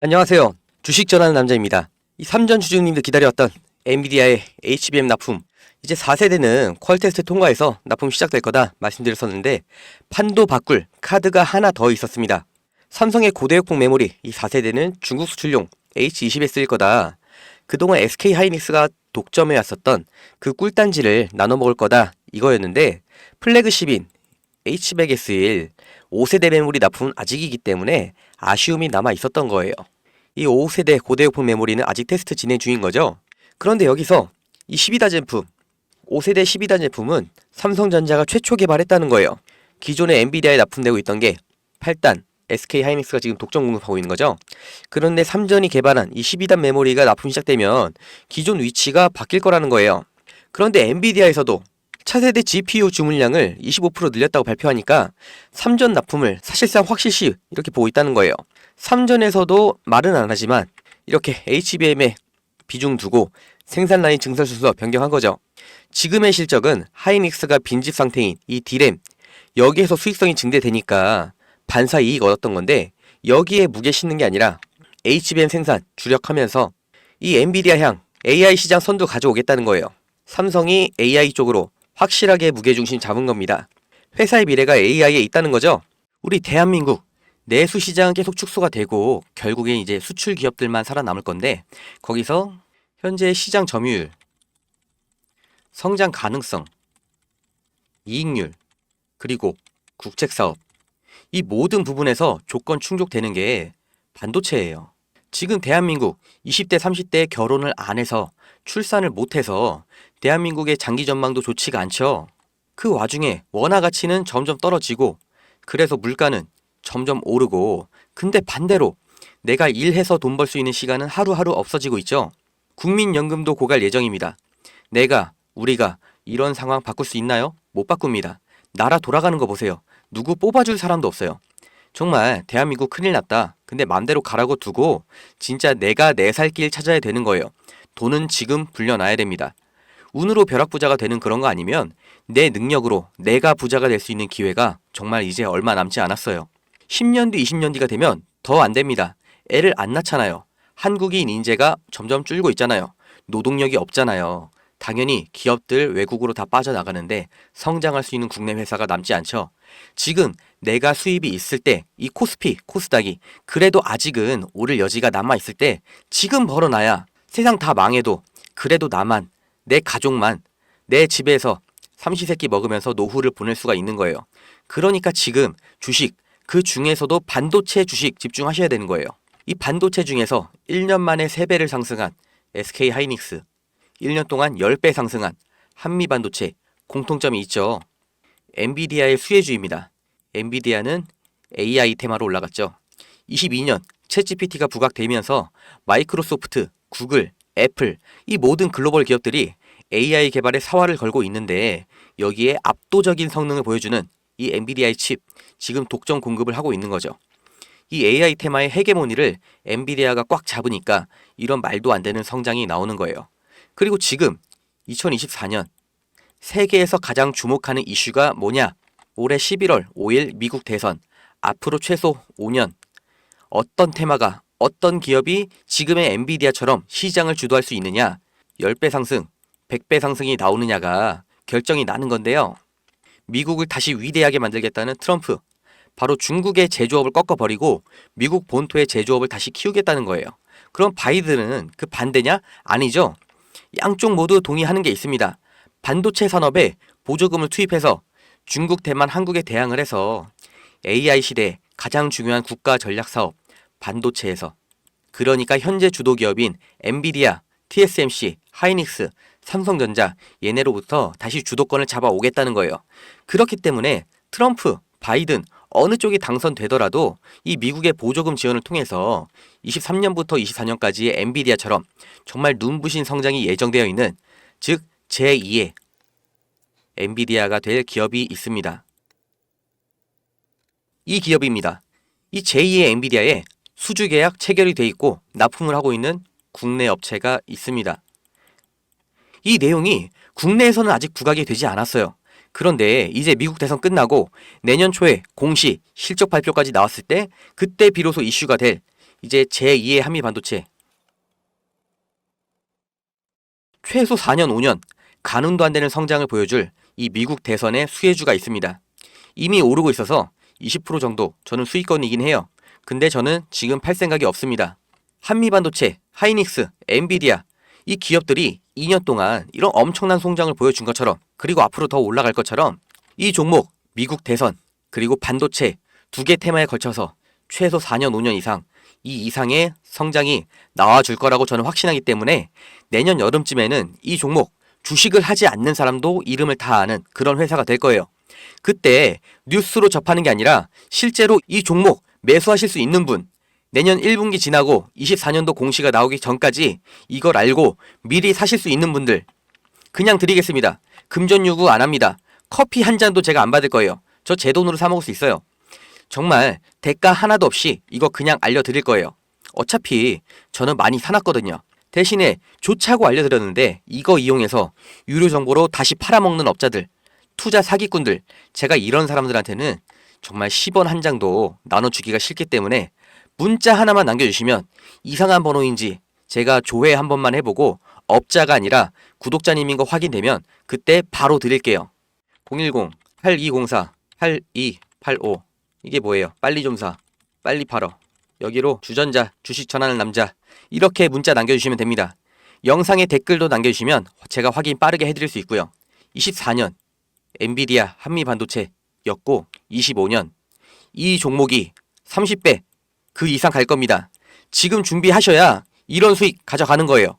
안녕하세요. 주식 전하는 남자입니다. 이 삼전 주주님들 기다려왔던 엔비디아의 HBM 납품, 이제 4세대는 퀄 테스트 통과해서 납품 시작될 거다 말씀드렸었는데 판도 바꿀 카드가 하나 더 있었습니다. 삼성의 고대역폭 메모리 이 4세대는 중국 수출용 H20에 쓰일 거다. 그동안 SK 하이닉스가 독점해 왔었던 그 꿀단지를 나눠 먹을 거다 이거였는데 플래그십인 H100에 쓰일 5세대 메모리 납품은 아직이기 때문에 아쉬움이 남아 있었던 거예요. 이 5세대 고대역폭 메모리는 아직 테스트 진행 중인 거죠. 그런데 여기서 이 12단 제품, 5세대 12단 제품은 삼성전자가 최초 개발했다는 거예요. 기존에 엔비디아에 납품되고 있던 게 8단, SK 하이닉스가 지금 독점 공급하고 있는 거죠. 그런데 삼전이 개발한 이 12단 메모리가 납품 시작되면 기존 위치가 바뀔 거라는 거예요. 그런데 엔비디아에서도 차세대 GPU 주문량을 25% 늘렸다고 발표하니까 삼전 납품을 사실상 확실시 이렇게 보고 있다는 거예요. 삼전에서도 말은 안 하지만 이렇게 HBM에 비중 두고 생산 라인 증설 순서 변경한 거죠. 지금의 실적은 하이닉스가 빈집 상태인 이 D램 여기에서 수익성이 증대되니까 반사 이익 얻었던 건데 여기에 무게 싣는 게 아니라 HBM 생산 주력하면서 이 엔비디아 향 AI 시장 선두 가져오겠다는 거예요. 삼성이 AI 쪽으로 확실하게 무게중심 잡은 겁니다. 회사의 미래가 AI에 있다는 거죠. 우리 대한민국 내수 시장은 계속 축소가 되고 결국엔 이제 수출 기업들만 살아남을 건데 거기서 현재 시장 점유율, 성장 가능성, 이익률, 그리고 국책사업 이 모든 부분에서 조건 충족되는 게 반도체예요. 지금 대한민국 20대 30대 결혼을 안 해서 출산을 못해서 대한민국의 장기 전망도 좋지가 않죠. 그 와중에 원화 가치는 점점 떨어지고 그래서 물가는 점점 오르고 근데 반대로 내가 일해서 돈 벌 수 있는 시간은 하루하루 없어지고 있죠. 국민연금도 고갈 예정입니다. 우리가 이런 상황 바꿀 수 있나요? 못 바꿉니다. 나라 돌아가는 거 보세요. 누구 뽑아줄 사람도 없어요. 정말 대한민국 큰일 났다. 근데 맘대로 가라고 두고 진짜 내가 내 살 길 찾아야 되는 거예요. 돈은 지금 불려놔야 됩니다. 운으로 벼락부자가 되는 그런 거 아니면 내 능력으로 내가 부자가 될 수 있는 기회가 정말 이제 얼마 남지 않았어요. 10년 뒤 20년 뒤가 되면 더 안 됩니다. 애를 안 낳잖아요. 한국인 인재가 점점 줄고 있잖아요. 노동력이 없잖아요. 당연히 기업들 외국으로 다 빠져나가는데 성장할 수 있는 국내 회사가 남지 않죠. 지금 내가 수입이 있을 때 이 코스피, 코스닥이 그래도 아직은 오를 여지가 남아있을 때 지금 벌어놔야 세상 다 망해도 그래도 나만, 내 가족만, 내 집에서 삼시세끼 먹으면서 노후를 보낼 수가 있는 거예요. 그러니까 지금 주식, 그 중에서도 반도체 주식 집중하셔야 되는 거예요. 이 반도체 중에서 1년 만에 3배를 상승한 SK 하이닉스, 1년 동안 10배 상승한 한미반도체 공통점이 있죠. 엔비디아의 수혜주입니다. 엔비디아는 AI 테마로 올라갔죠. 22년 챗GPT가 부각되면서 마이크로소프트, 구글, 애플 이 모든 글로벌 기업들이 AI 개발에 사활을 걸고 있는데 여기에 압도적인 성능을 보여주는 이 엔비디아의 칩 지금 독점 공급을 하고 있는 거죠. 이 AI 테마의 헤게모니를 엔비디아가 꽉 잡으니까 이런 말도 안 되는 성장이 나오는 거예요. 그리고 지금 2024년 세계에서 가장 주목하는 이슈가 뭐냐? 올해 11월 5일 미국 대선, 앞으로 최소 5년 어떤 테마가 어떤 기업이 지금의 엔비디아처럼 시장을 주도할 수 있느냐? 10배 상승, 100배 상승이 나오느냐가 결정이 나는 건데요. 미국을 다시 위대하게 만들겠다는 트럼프, 바로 중국의 제조업을 꺾어버리고 미국 본토의 제조업을 다시 키우겠다는 거예요. 그럼 바이든은 그 반대냐? 아니죠. 양쪽 모두 동의하는 게 있습니다. 반도체 산업에 보조금을 투입해서 중국, 대만, 한국에 대항을 해서 AI 시대에 가장 중요한 국가 전략 사업, 반도체에서 그러니까 현재 주도 기업인 엔비디아, TSMC, 하이닉스, 삼성전자 얘네로부터 다시 주도권을 잡아오겠다는 거예요. 그렇기 때문에 트럼프, 바이든 어느 쪽이 당선되더라도 이 미국의 보조금 지원을 통해서 23년부터 24년까지의 엔비디아처럼 정말 눈부신 성장이 예정되어 있는 즉 제2의 엔비디아가 될 기업이 있습니다. 이 기업입니다. 이 제2의 엔비디아에 수주 계약 체결이 돼 있고 납품을 하고 있는 국내 업체가 있습니다. 이 내용이 국내에서는 아직 부각이 되지 않았어요. 그런데 이제 미국 대선 끝나고 내년 초에 공시 실적 발표까지 나왔을 때 그때 비로소 이슈가 될 이제 제2의 한미 반도체. 최소 4년, 5년 가늠도 안 되는 성장을 보여줄 이 미국 대선의 수혜주가 있습니다. 이미 오르고 있어서 20% 정도 저는 수익권이긴 해요. 근데 저는 지금 팔 생각이 없습니다. 한미 반도체, 하이닉스, 엔비디아 이 기업들이 2년 동안 이런 엄청난 성장을 보여준 것처럼, 그리고 앞으로 더 올라갈 것처럼 이 종목 미국 대선 그리고 반도체 두 개 테마에 걸쳐서 최소 4년, 5년 이상 이 이상의 성장이 나와줄 거라고 저는 확신하기 때문에 내년 여름쯤에는 이 종목 주식을 하지 않는 사람도 이름을 다 아는 그런 회사가 될 거예요. 그때 뉴스로 접하는 게 아니라 실제로 이 종목 매수하실 수 있는 분, 내년 1분기 지나고 24년도 공시가 나오기 전까지 이걸 알고 미리 사실 수 있는 분들 그냥 드리겠습니다. 금전 요구 안 합니다. 커피 한 잔도 제가 안 받을 거예요. 저 제 돈으로 사 먹을 수 있어요. 정말 대가 하나도 없이 이거 그냥 알려드릴 거예요. 어차피 저는 많이 사놨거든요. 대신에 좋자고 알려드렸는데 이거 이용해서 유료 정보로 다시 팔아먹는 업자들, 투자 사기꾼들, 제가 이런 사람들한테는 정말 10원 한 장도 나눠주기가 싫기 때문에 문자 하나만 남겨주시면 이상한 번호인지 제가 조회 한 번만 해보고 업자가 아니라 구독자님인 거 확인되면 그때 바로 드릴게요. 010-8204-8285 이게 뭐예요? 빨리 좀 사, 빨리 팔어. 여기로 주전자, 주식 전하는 남자 이렇게 문자 남겨주시면 됩니다. 영상에 댓글도 남겨주시면 제가 확인 빠르게 해드릴 수 있고요. 24년 엔비디아 한미반도체였고 25년 이 종목이 30배 그 이상 갈 겁니다. 지금 준비하셔야 이런 수익 가져가는 거예요.